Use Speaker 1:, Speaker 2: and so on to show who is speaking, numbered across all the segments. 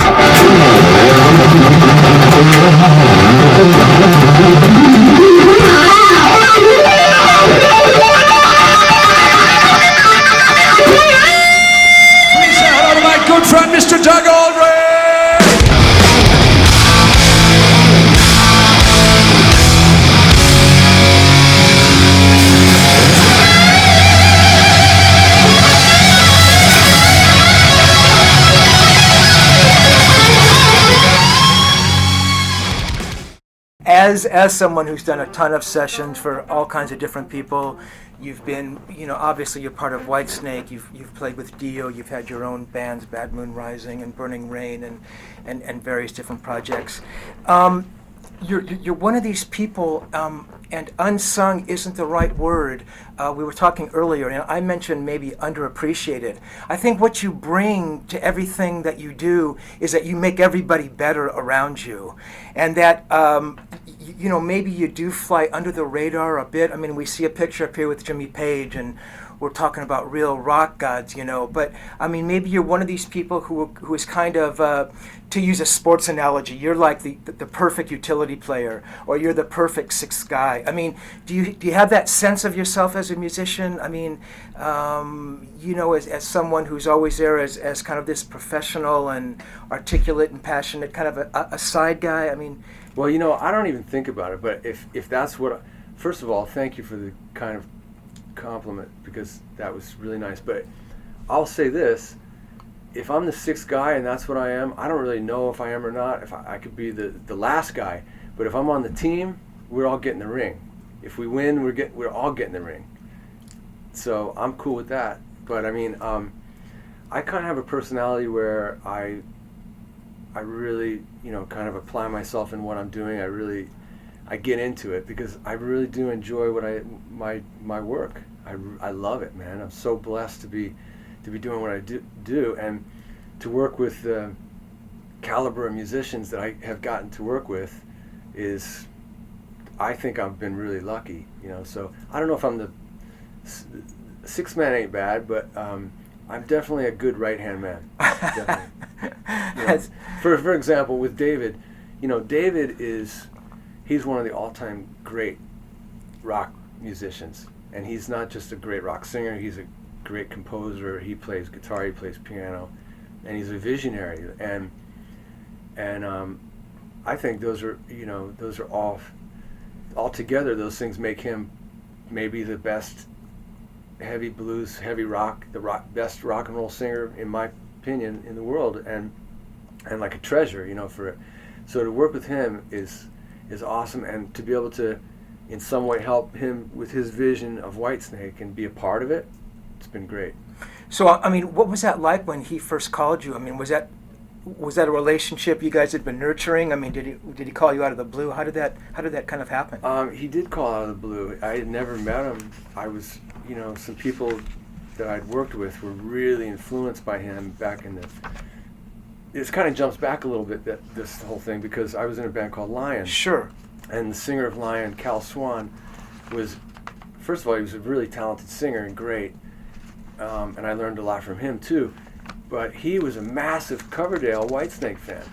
Speaker 1: Please say hello to my good friend, Mr. Doug Aldrich.
Speaker 2: As someone who's done a ton of sessions for all kinds of different people, you've been, obviously you're part of Whitesnake. You've played with Dio. You've had your own bands, Bad Moon Rising and Burning Rain, and various different projects. You're one of these people, and unsung isn't the right word. We were talking earlier, and I mentioned maybe underappreciated. I think what you bring to everything that you do is that you make everybody better around you, and that maybe you do fly under the radar a bit. I mean, we see a picture up here with Jimmy Page, and we're talking about real rock gods, but I mean, maybe you're one of these people who is kind of, to use a sports analogy, you're like the perfect utility player, or you're the perfect sixth guy. I mean, do you have that sense of yourself as a musician? I mean, as someone who's always there as kind of this professional and articulate and passionate kind of a side guy. I mean,
Speaker 3: well, I don't even think about it, but if that's what, first of all, thank you for the kind of compliment, because that was really nice. But I'll say this: if I'm the sixth guy and that's what I am, I don't really know if I am or not. If I could be the last guy, but if I'm on the team, we're all getting the ring. If we win, we're all getting the ring. So I'm cool with that. But I mean, I kind of have a personality where I really kind of apply myself in what I'm doing. I get into it because I really do enjoy my work. I love it, man. I'm so blessed to be doing what I do, and to work with the caliber of musicians that I have gotten to work with is, I think I've been really lucky, So I don't know if I'm the sixth man ain't bad, but I'm definitely a good right-hand man. Definitely. For example, with David, David he's one of the all-time great rock musicians, and he's not just a great rock singer. He's a great composer. He plays guitar, he plays piano, and he's a visionary. And I think those are all together. Those things make him maybe the best heavy blues, heavy rock, best rock and roll singer, in my opinion, in the world, and like a treasure, for it. So to work with him is awesome, and to be able to in some way help him with his vision of Whitesnake and be a part of it, it's been great.
Speaker 2: So I mean, what was that like when he first called you? I mean, was that a relationship you guys had been nurturing? I mean, did he call you out of the blue? How did that kind of happen? He
Speaker 3: did call out of the blue. I had never met him. I was, some people that I'd worked with were really influenced by him back in the. It kind of jumps back a little bit, this whole thing, because I was in a band called Lion.
Speaker 2: Sure.
Speaker 3: And the singer of Lion, Cal Swan, was, first of all, he was a really talented singer and great, and I learned a lot from him too. But he was a massive Coverdale Whitesnake fan,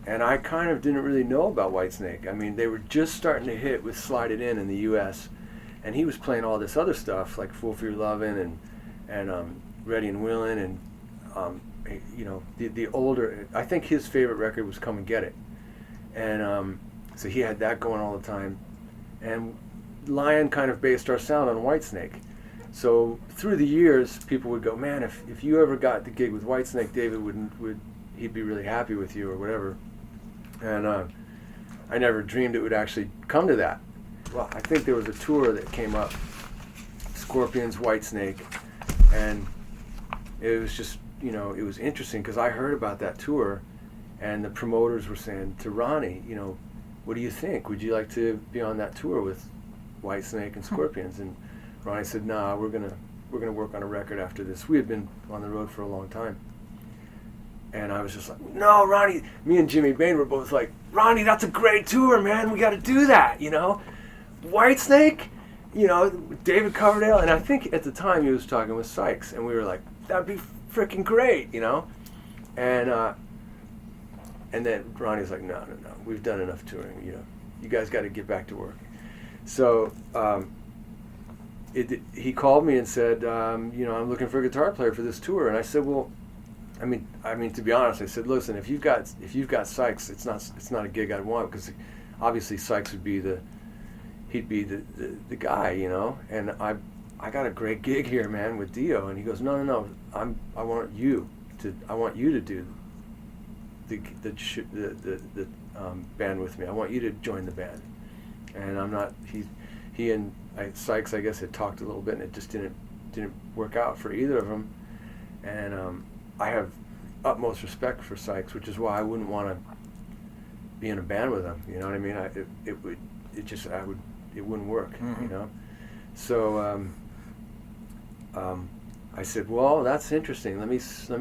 Speaker 3: and I kind of didn't really know about Whitesnake. I mean, they were just starting to hit with Slide It In the U.S., and he was playing all this other stuff like Fool for Your Lovin' and Ready and Willin', and the older. I think his favorite record was Come and Get It, and so he had that going all the time, and Lion kind of based our sound on Whitesnake. So through the years, people would go, man, if you ever got the gig with Whitesnake, David he'd be really happy with you or whatever. And I never dreamed it would actually come to that. Well, I think there was a tour that came up, Scorpions, Whitesnake, and it was just, it was interesting because I heard about that tour, and the promoters were saying to Ronnie, what do you think? Would you like to be on that tour with Whitesnake and Scorpions? And Ronnie said, nah, we're gonna work on a record after this. We had been on the road for a long time. And I was just like, no, Ronnie. Me and Jimmy Bain were both like, Ronnie, that's a great tour, man. We got to do that, Whitesnake, David Coverdale. And I think at the time he was talking with Sykes, and we were like, that'd be freaking great, And And then Ronnie was like, no, we've done enough touring. You guys got to get back to work. So he called me and said, I'm looking for a guitar player for this tour. And I said, well, I mean, to be honest, I said, listen, if you've got Sykes, it's not a gig I'd want, because obviously Sykes would be the guy, And I got a great gig here, man, with Dio. And he goes, no, I want you to do the band with me. I want you to join the band. And I'm not. He and Sykes, I guess, had talked a little bit, and it just didn't work out for either of them. And I have utmost respect for Sykes, which is why I wouldn't want to be in a band with him. You know what I mean? It wouldn't work.
Speaker 2: Mm-hmm.
Speaker 3: So I said, well, that's interesting. Let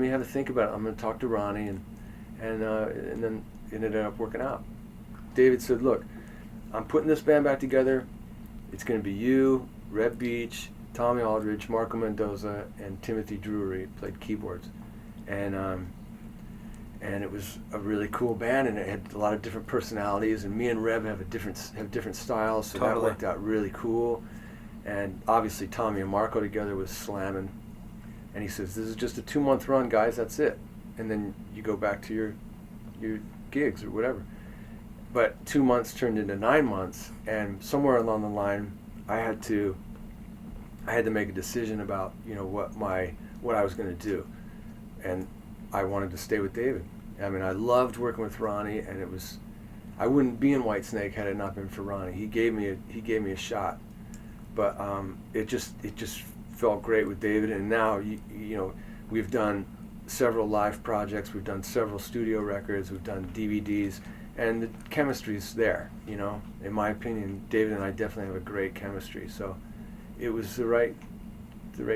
Speaker 3: me have a think about it. I'm going to talk to Ronnie, and then it ended up working out. David said, look, I'm putting this band back together. It's going to be you, Reb Beach, Tommy Aldrich, Marco Mendoza, and Timothy Drury played keyboards, and it was a really cool band, and it had a lot of different personalities. And me and Reb have different styles, so
Speaker 2: Totally.
Speaker 3: that worked out really cool. And obviously Tommy and Marco together was slamming. And he says, this is just a 2-month run, guys. That's it. And then you go back to your gigs or whatever. But 2 months turned into 9 months, and somewhere along the line, I had to make a decision about what I was going to do, and I wanted to stay with David. I mean, I loved working with Ronnie, and I wouldn't be in Whitesnake had it not been for Ronnie. He gave me a shot, but it just felt great with David. And now we've done several live projects, we've done several studio records, we've done DVDs. And the chemistry's there, In my opinion, David and I definitely have a great chemistry. So it was the right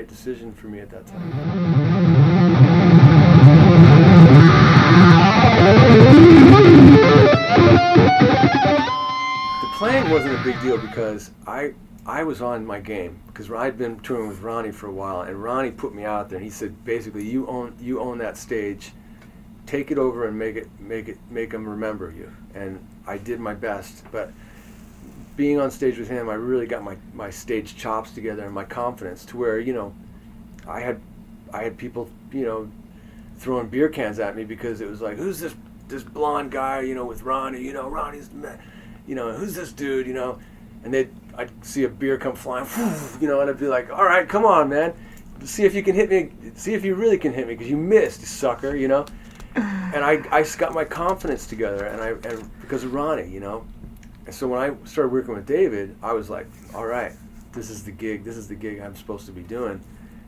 Speaker 3: decision for me at that time. The playing wasn't a big deal because I was on my game, because I'd been touring with Ronnie for a while, and Ronnie put me out there, and he said, basically, you own that stage. Take it over and make them remember you. And I did my best, but being on stage with him, I really got my stage chops together and my confidence to where, I had people, throwing beer cans at me because it was like, who's this blonde guy, with Ronnie, Ronnie's, who's this dude, and I'd see a beer come flying, and I'd be like, all right, come on, man, see if you can hit me, see if you really can hit me, because you missed, you sucker, And I got my confidence together, and because of Ronnie, And so when I started working with David, I was like, all right, this is the gig I'm supposed to be doing.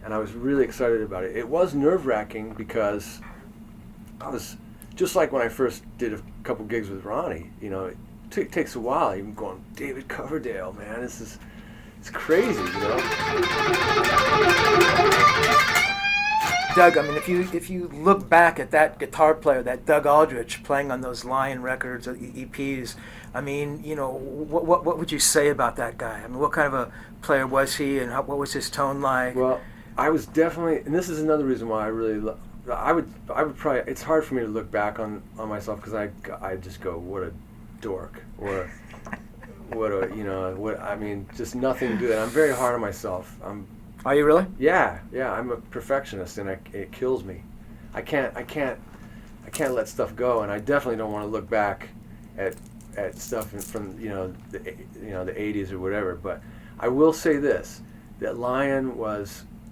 Speaker 3: And I was really excited about it. It was nerve-wracking because I was, just like when I first did a couple gigs with Ronnie, it takes a while, even going, David Coverdale, man, it's crazy,
Speaker 2: Doug, I mean, if you look back at that guitar player, that Doug Aldrich playing on those Lion records or EPs, I mean, what would you say about that guy? I mean, what kind of a player was he, and what was his tone like?
Speaker 3: Well, I was definitely, and this is another reason why I really, I would probably, it's hard for me to look back on myself, because I just go, what a dork, or I mean, just nothing good. I'm very hard on myself.
Speaker 2: Are you really?
Speaker 3: Yeah, I'm a perfectionist, and it kills me. I can't let stuff go, and I definitely don't want to look back at stuff from the 80s or whatever. But I will say this: that Lion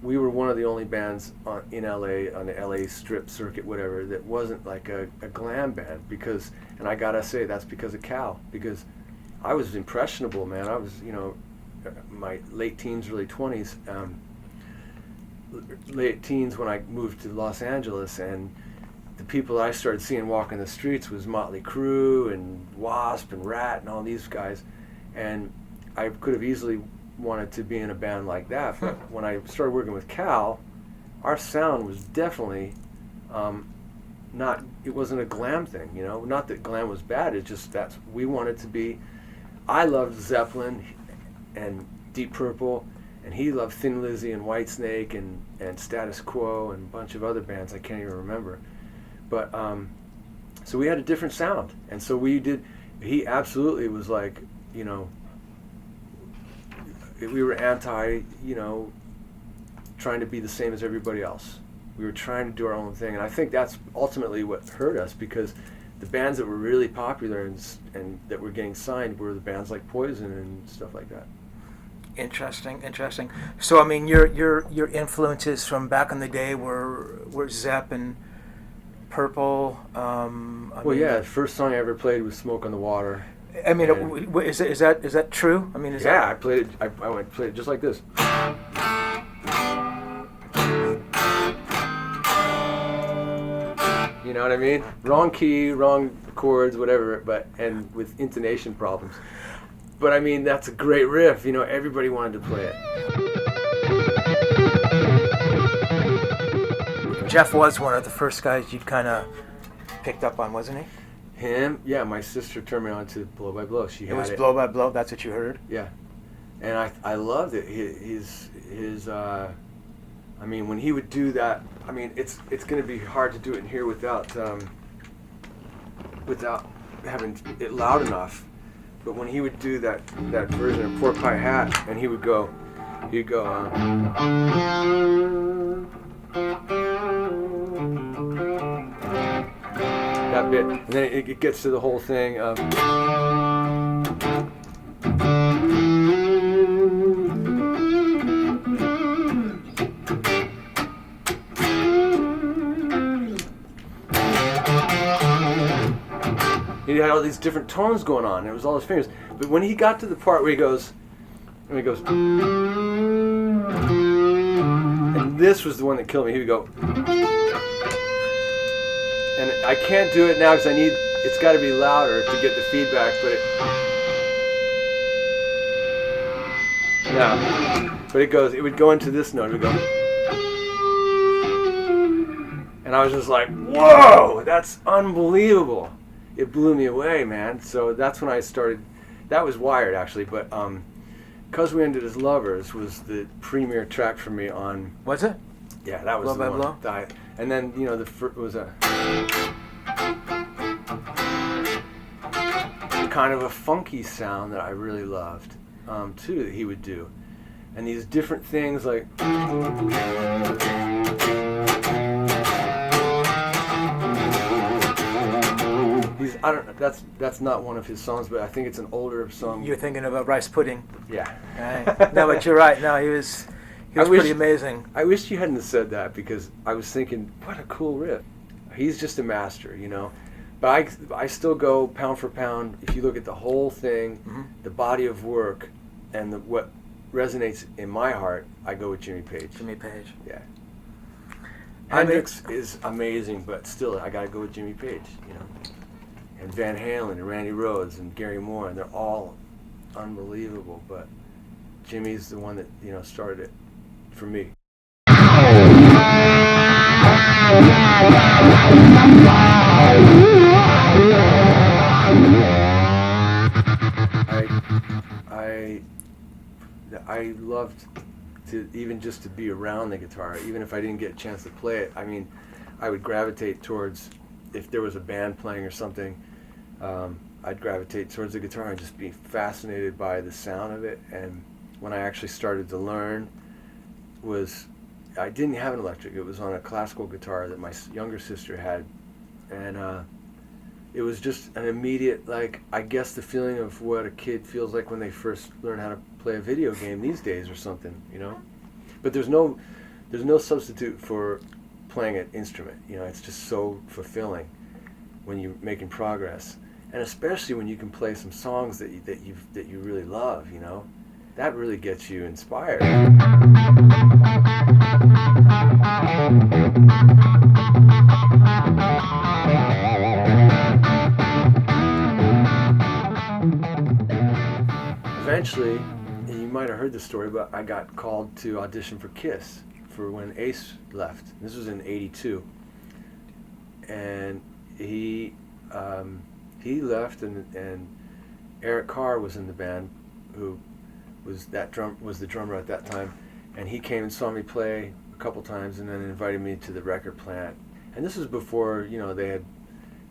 Speaker 3: we were one of the only bands in LA on the LA strip circuit, whatever, that wasn't like a glam band, and I gotta say that's because of Cal, because I was impressionable, man. I was my late teens, early 20s, late teens when I moved to Los Angeles, and the people I started seeing walking the streets was Motley Crue and Wasp and Rat and all these guys, and I could have easily wanted to be in a band like that, but when I started working with Cal, our sound was definitely it wasn't a glam thing, not that glam was bad, it's just we wanted to be. I loved Zeppelin and Deep Purple, and he loved Thin Lizzy and Whitesnake and Status Quo and a bunch of other bands I can't even remember. But So we had a different sound, and so he absolutely was like, you know, we were anti, you know, trying to be the same as everybody else. We were trying to do our own thing, and I think that's ultimately what hurt us, because the bands that were really popular and that were getting signed were the bands like Poison and stuff like that.
Speaker 2: Interesting. So I mean, your influences from back in the day were Zepp and Purple.
Speaker 3: The first song I ever played was "Smoke on the Water."
Speaker 2: I mean, is that true? I mean,
Speaker 3: I played it. I played it just like this. You know what I mean? Wrong key, wrong chords, whatever, and with intonation problems. But I mean, that's a great riff. You know, everybody wanted to play it.
Speaker 2: Jeff was one of the first guys you kind of picked up on, wasn't he?
Speaker 3: Him? Yeah, my sister turned me on to Blow by Blow. It
Speaker 2: was Blow by Blow. That's what you heard.
Speaker 3: Yeah, and I loved it. His I mean, when he would do that, I mean, it's going to be hard to do it in here without having it loud enough. But when he would do that version of Pork Pie Hat, and he'd go. That bit, and then it gets to the whole thing of. He had all these different tones going on, and it was all his fingers. But when he got to the part where he goes, and this was the one that killed me. He would go, and I can't do it now because it's got to be louder to get the feedback, but it would go into this note. It would go, and I was just like, whoa, that's unbelievable. It blew me away, man. So that's when I started. That was Wired, actually, but "Cause We Ended as Lovers" was the premier track for me on.
Speaker 2: Was it?
Speaker 3: Yeah, that was
Speaker 2: Blow
Speaker 3: the
Speaker 2: by
Speaker 3: one.
Speaker 2: Blow?
Speaker 3: And then the first was a kind of a funky sound that I really loved too, that he would do, and these different things like. I don't know. That's not one of his songs, but I think it's an older song.
Speaker 2: You're thinking about Rice Pudding.
Speaker 3: Yeah.
Speaker 2: Right. No, but you're right. No, he was pretty amazing.
Speaker 3: I wish you hadn't said that, because I was thinking, what a cool riff. He's just a master, you know. But I still go pound for pound. If you look at the whole thing, the body of work, and what resonates in my heart, I go with Jimmy Page.
Speaker 2: Jimmy Page.
Speaker 3: Yeah. Hendrix is amazing, but still, I got to go with Jimmy Page, you know. And Van Halen and Randy Rhoads and Gary Moore, and they're all unbelievable, but Jimmy's the one that, you know, started it for me. I loved to even just to be around the guitar, even if I didn't get a chance to play it. I mean, I would gravitate towards, if there was a band playing or something, I'd gravitate towards the guitar and just be fascinated by the sound of it. And when I actually started to learn, I didn't have an electric. It was on a classical guitar that my younger sister had, and it was just an immediate, like, I guess the feeling of what a kid feels like when they first learn how to play a video game these days or something, you know. But there's no substitute for playing an instrument, you know. It's just so fulfilling when you're making progress, and especially when you can play some songs that you really love, you know. That really gets you inspired. Eventually, and you might have heard the story, but I got called to audition for Kiss for when Ace left. This was in '82, and he left, and Eric Carr was in the band, who was the drummer at that time, and he came and saw me play a couple times, and then invited me to the record plant. And this was before, you know, they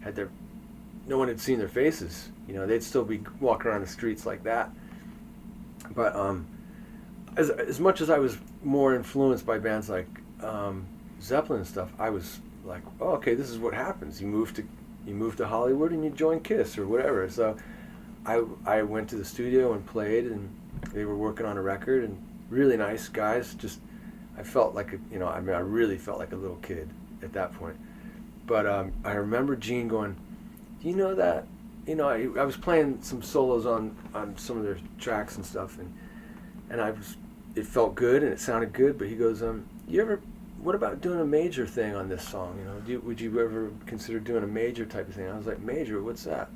Speaker 3: had their no one had seen their faces. You know, they'd still be walking around the streets like that. But as much as I was more influenced by bands like Zeppelin and stuff, I was like, oh, okay, this is what happens. You move to Hollywood and you join Kiss or whatever. So I went to the studio and played, and they were working on a record, and really nice guys. Just I felt like I really felt like a little kid at that point. But I remember Gene going, "Do you know that?" You know, I was playing some solos on some of their tracks and stuff, and it felt good and it sounded good. But he goes, what about doing a major thing on this song? You know, would you ever consider doing a major type of thing? I was like, major? What's that?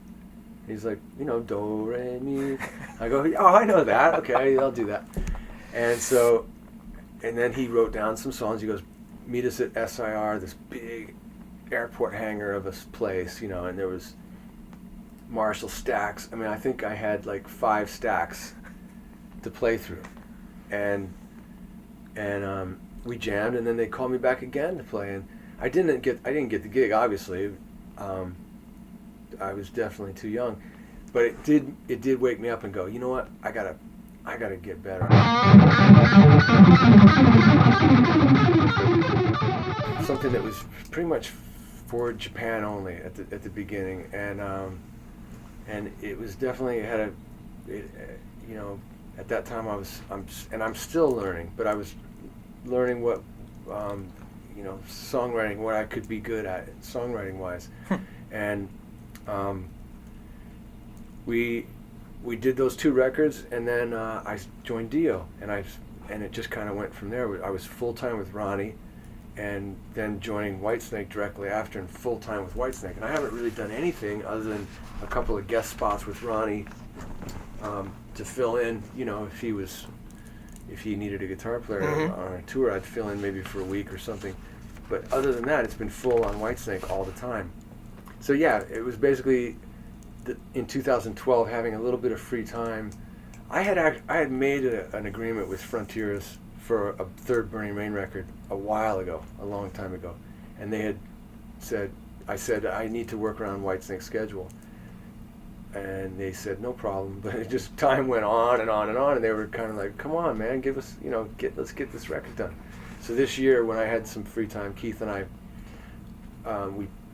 Speaker 3: He's like, do, re, mi. I go, oh, I know that. Okay, I'll do that. And then he wrote down some songs. He goes, meet us at SIR, this big airport hangar of a place, and there was Marshall stacks. I mean, I think I had like 5 stacks to play through. And we jammed, and then they called me back again to play, and I didn't get the gig, obviously. I was definitely too young, but it did wake me up and go, you know what, I gotta get better. Something that was pretty much for Japan only at the beginning, and it was definitely at that time I'm still learning, but I was learning what songwriting, what I could be good at songwriting wise. And we did those 2 records, and then I joined Dio, and it just kind of went from there. I was full time with Ronnie, and then joining Whitesnake directly after, and full time with Whitesnake. And I haven't really done anything other than a couple of guest spots with Ronnie to fill in. If he needed a guitar player on a tour, I'd fill in maybe for a week or something. But other than that, it's been full on Whitesnake all the time. So yeah, it was basically in 2012, having a little bit of free time. I had made an agreement with Frontiers for a 3rd Burning Rain record a while ago, a long time ago, and they had said, I need to work around Whitesnake's schedule, and they said no problem. But it just, time went on and on and on, and they were kind of like, come on, man, give us, let's get this record done. So this year, when I had some free time, Keith and I,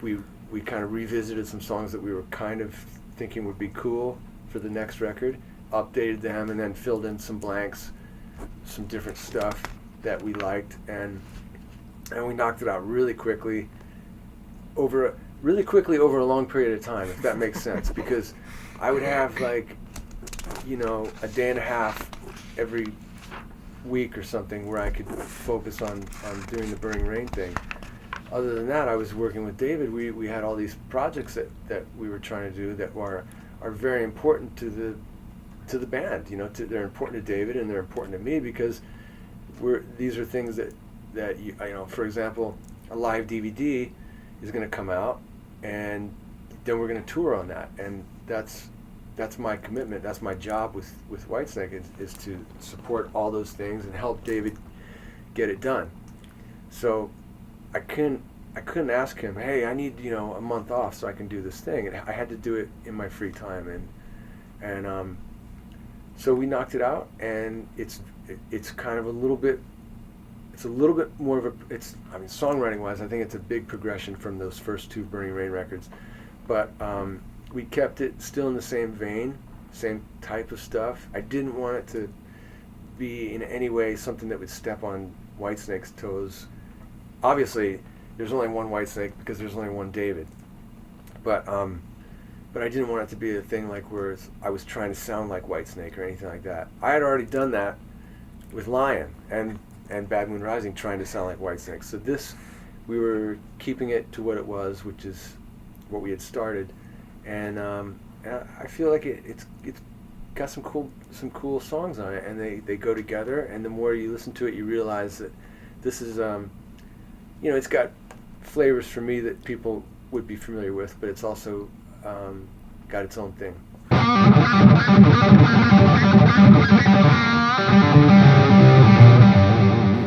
Speaker 3: we kind of revisited some songs that we were kind of thinking would be cool for the next record, updated them, and then filled in some blanks, some different stuff that we liked, and we knocked it out really quickly over a long period of time, if that makes sense, because I would have like, a day and a half every week or something where I could focus on doing the Burning Rain thing. Other than that, I was working with David. We had all these projects that we were trying to do that are very important to the band. They're important to David, and they're important to me, because these are things that for example, a live DVD is going to come out, and then we're going to tour on that, and that's my commitment. That's my job with Whitesnake is to support all those things and help David get it done. So I couldn't ask him, hey, I need a month off so I can do this thing, and I had to do it in my free time, and so we knocked it out, and it's kind of a little bit more of a, songwriting wise, I think it's a big progression from those first 2 Burning Rain records, but we kept it still in the same vein, same type of stuff. I didn't want it to be in any way something that would step on Whitesnake's toes. Obviously, there's only one Whitesnake because there's only one David, but I didn't want it to be a thing like where I was trying to sound like Whitesnake or anything like that. I had already done that with Lion and Bad Moon Rising, trying to sound like Whitesnake. So this, we were keeping it to what it was, which is what we had started, and I feel like it's got some cool songs on it, and they go together. And the more you listen to it, you realize that this is it's got flavors for me that people would be familiar with, but it's also got its own thing.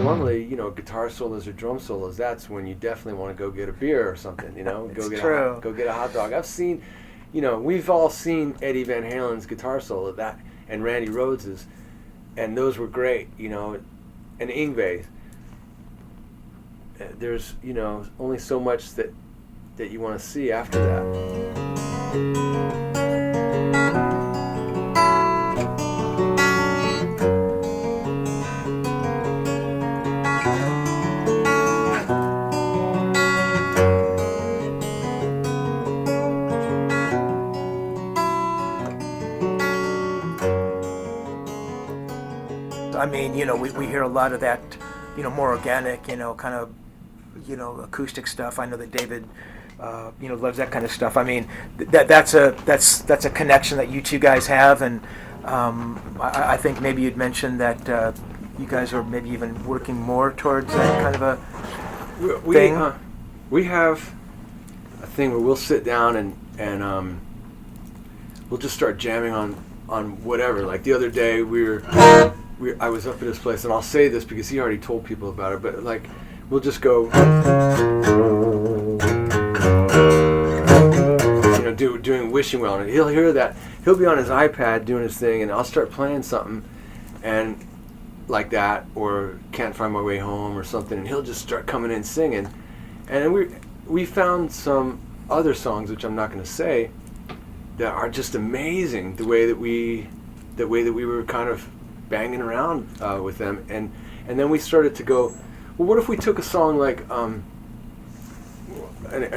Speaker 3: Normally, guitar solos or drum solos, that's when you definitely want to go get a beer or something, go get a hot dog. I've seen, you know, we've all seen Eddie Van Halen's guitar solo that, and Randy Rhodes's, and those were great, you know, and Yngwie's. There's, you know, only so much that you want to see after that.
Speaker 2: I mean, you know, we hear a lot of that, you know, more organic, you know, kind of, you know, acoustic stuff. I know that David, you know, loves that kind of stuff. I mean, that's a connection that you two guys have, and I think maybe you'd mentioned that you guys are maybe even working more towards that kind of a thing.
Speaker 3: We have a thing where we'll sit down and we'll just start jamming on whatever. Like the other day, I was up at his place, and I'll say this because he already told people about it, but like, we'll just go, you know, doing Wishing Well, and he'll hear that. He'll be on his iPad doing his thing, and I'll start playing something, and like that, or Can't Find My Way Home or something, and he'll just start coming in singing. And then we found some other songs, which I'm not going to say, that are just amazing. The way that we were kind of banging around with them, and then we started to go, well, what if we took a song like an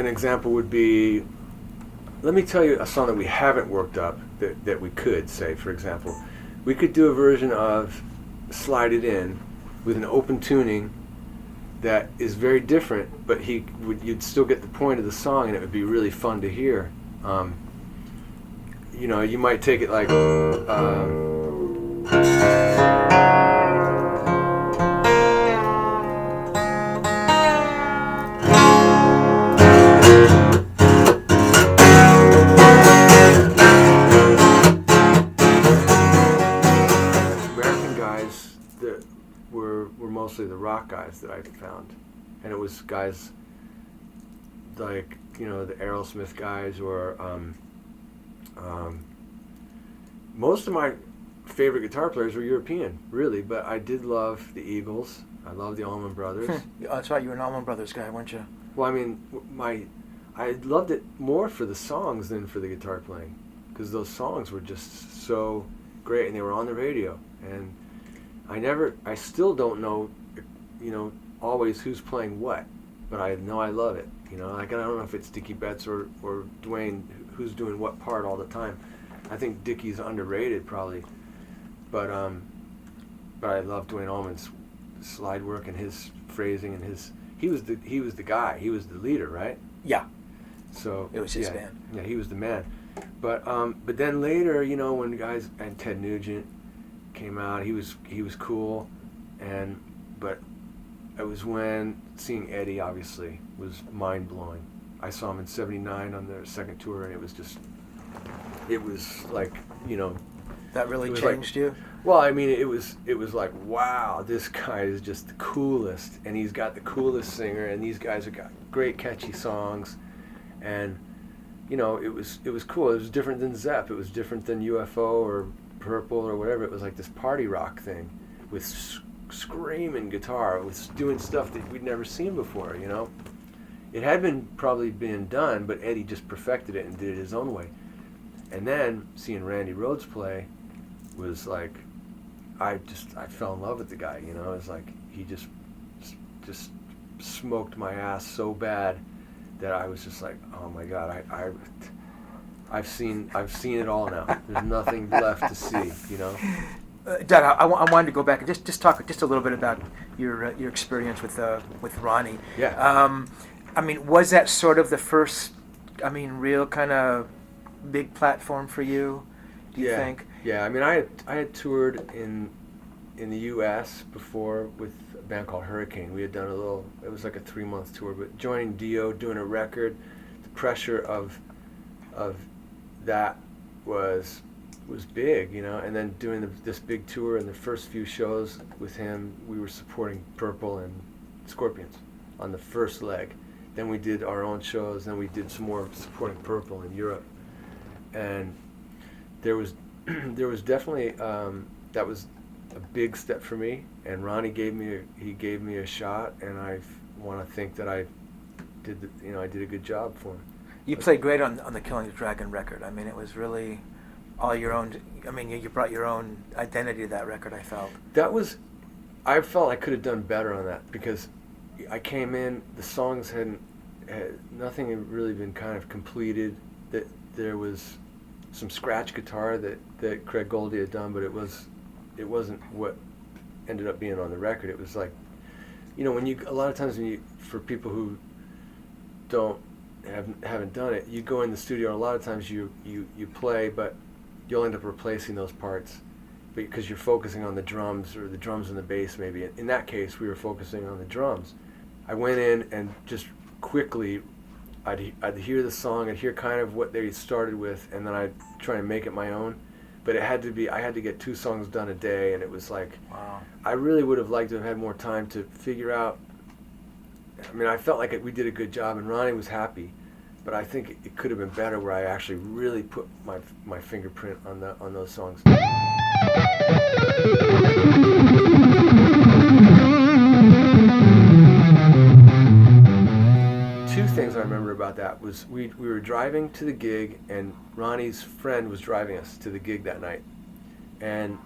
Speaker 3: example would be, let me tell you a song that we haven't worked up that we could say, for example, we could do a version of Slide It In with an open tuning that is very different, but you'd still get the point of the song, and it would be really fun to hear. You know, you might take it like American guys that were mostly the rock guys that I found, and it was guys like, you know, the Aerosmith guys, or most of my favorite guitar players were European, really, but I did love the Eagles. I love the Allman Brothers.
Speaker 2: That's right, you were an Allman Brothers guy, weren't you?
Speaker 3: Well, I mean, I loved it more for the songs than for the guitar playing, because those songs were just so great, and they were on the radio. And I still don't know, you know, always who's playing what, but I know I love it. You know, like, I don't know if it's Dickie Betts or Dwayne who's doing what part all the time. I think Dickie's underrated probably, but I love Dwayne Allman's slide work and his phrasing, and he was the guy, he was the leader, right?
Speaker 2: Yeah.
Speaker 3: So
Speaker 2: it was his band.
Speaker 3: Yeah, he was the man. But then later, you know, when guys, and Ted Nugent came out, he was cool, but it was when seeing Eddie obviously was mind blowing. I saw him in '79 on their second tour, and it was like, you know,
Speaker 2: that really changed you?
Speaker 3: Well, I mean, it was like, wow, this guy is just the coolest, and he's got the coolest singer, and these guys have got great catchy songs, and you know, it was cool. It was different than Zepp. It was different than UFO or Purple or whatever. It was like this party rock thing with screaming guitar, with doing stuff that we'd never seen before, you know. It had probably been done, but Eddie just perfected it and did it his own way. And then seeing Randy Rhoads play was like, I fell in love with the guy, you know. It's like he just smoked my ass so bad that I was just like, oh my God, I've seen it all now. There's nothing left to see, you know.
Speaker 2: Doug, I wanted to go back and just talk just a little bit about your experience with Ronnie.
Speaker 3: Yeah.
Speaker 2: I mean, was that sort of the first, I mean, real kind of big platform for you? Do you think?
Speaker 3: Yeah. I mean, I had toured in the U.S. before with a band called Hurricane. We had done it was like a 3-month tour, but joining Dio, doing a record, the pressure of that was big, you know. And then doing this big tour, and the first few shows with him, we were supporting Purple and Scorpions on the first leg. Then we did our own shows, then we did some more supporting Purple in Europe. and there was definitely that was a big step for me. And Ronnie gave me a shot, and I want to think that I did I did a good job for him.
Speaker 2: You played great on the Killing the Dragon record. I mean, it was really all your own. I mean, you brought your own identity to that record, I felt.
Speaker 3: I felt I could have done better on that, because I came in, the songs nothing had really been kind of completed. That there was some scratch guitar that Craig Goldie had done, but it wasn't what ended up being on the record. It was like, a lot of times for people who haven't done it, you go in the studio and a lot of times you play, but you'll end up replacing those parts because you're focusing on the drums, or the drums and the bass maybe. In that case, we were focusing on the drums. I went in and just quickly, I'd hear the song, I'd hear kind of what they started with, and then I'd try and make it my own. But I had to get 2 songs done a day, and it was like,
Speaker 2: wow.
Speaker 3: I really would have liked to have had more time to figure out. I mean, I felt like we did a good job, and Ronnie was happy, but I think it could have been better where I actually really put my fingerprint on those songs. Two things I remember about that was we were driving to the gig, and Ronnie's friend was driving us to the gig that night, and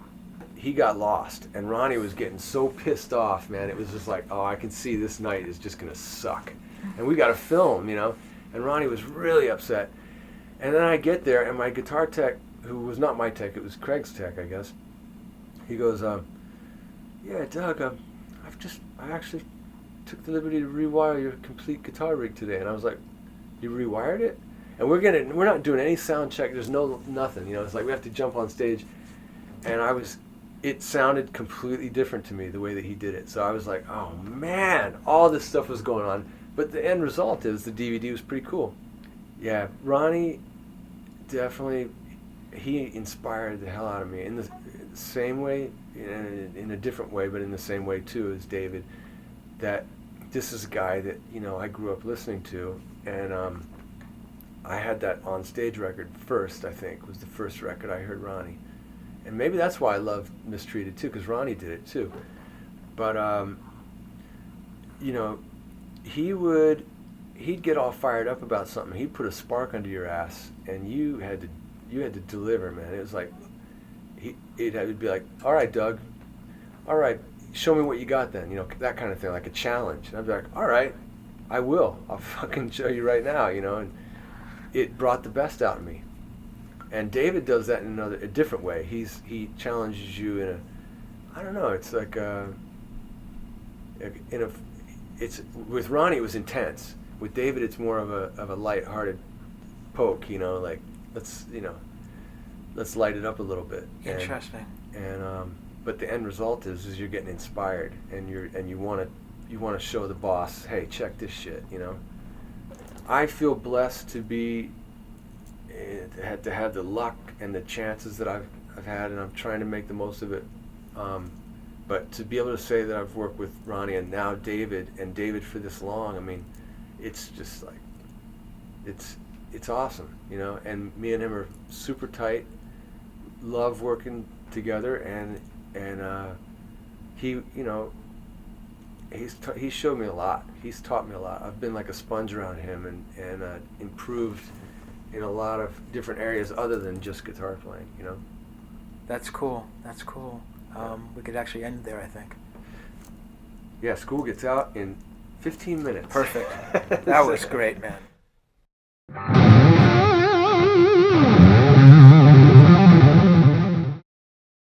Speaker 3: he got lost, and Ronnie was getting so pissed off, man. It was just like, oh, I can see this night is just gonna suck, and we got to film, and Ronnie was really upset. And then I get there, and my guitar tech, who was not my tech, it was Craig's tech, I guess, he goes, yeah, Doug, I actually took the liberty to rewire your complete guitar rig today. And I was like, you rewired it? And we're not doing any sound check, there's nothing, it's like we have to jump on stage. And it sounded completely different to me, the way that he did it. So I was like, oh man, all this stuff was going on. But the end result is the DVD was pretty cool. Yeah, Ronnie definitely, he inspired the hell out of me in the same way, in a different way, but in the same way too as David, that this is a guy that, I grew up listening to, and I had that on stage record first, I think, was the first record I heard Ronnie. And maybe that's why I love Mistreated too, because Ronnie did it too. But he'd get all fired up about something. He'd put a spark under your ass, and you had to deliver, man. It was like it would be like, all right, Doug, all right, show me what you got then, that kind of thing, like a challenge. And I'd be like, all right, I will. I'll fucking show you right now, and it brought the best out of me. And David does that in a different way. He challenges you in I don't know, it's like it's with Ronnie it was intense. With David it's more of a light-hearted poke, like let's light it up a little bit.
Speaker 2: Interesting.
Speaker 3: And but the end result is you're getting inspired, and you want to show the boss, hey, check this shit, I feel blessed to have the luck and the chances that I've had, and I'm trying to make the most of it. But to be able to say that I've worked with Ronnie and now David for this long, I mean, it's just like, it's awesome, and me and him are super tight, love working together, and he, he's showed me a lot. He's taught me a lot. I've been like a sponge around him, and improved in a lot of different areas other than just guitar playing,
Speaker 2: That's cool. That's cool. We could actually end there, I think.
Speaker 3: Yeah, school gets out in 15 minutes.
Speaker 2: Perfect. That was great, man.